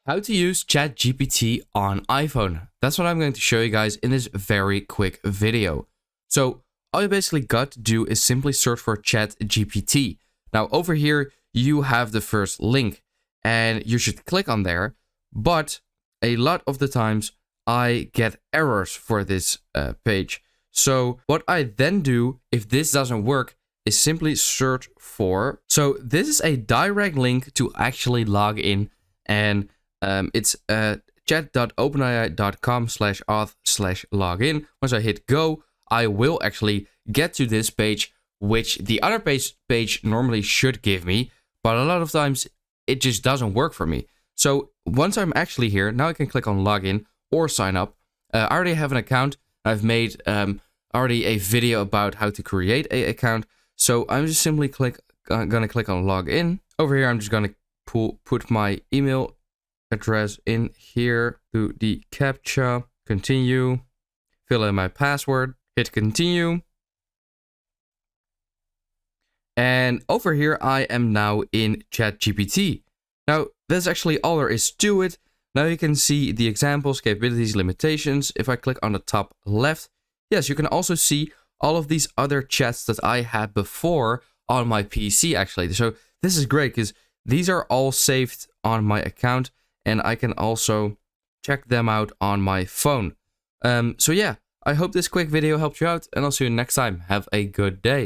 How to use ChatGPT on iPhone. That's what I'm going to show you guys in this very quick video. So all you basically got to do is simply search for ChatGPT. Now over here, you have the first link and you should click on there. But a lot of the times I get errors for this page. So what I then do, if this doesn't work, is simply search for. So this is a direct link to actually log in, and it's chat.openai.com/auth/login. Once I hit go, I will actually get to this page, which the other page normally should give me, but a lot of times it just doesn't work for me. So once I'm actually here, now I can click on login or sign up. I already have an account. I've made already a video about how to create an account. So I'm just simply gonna click on login. Over here, I'm just gonna put my email address in here, do the captcha, continue, fill in my password, hit continue. And over here, I am now in ChatGPT. Now, that's actually all there is to it. Now you can see the examples, capabilities, limitations. If I click on the top left, yes, you can also see all of these other chats that I had before on my PC actually. So this is great because these are all saved on my account and I can also check them out on my phone. So yeah, I hope this quick video helped you out and I'll see you next time. Have a good day.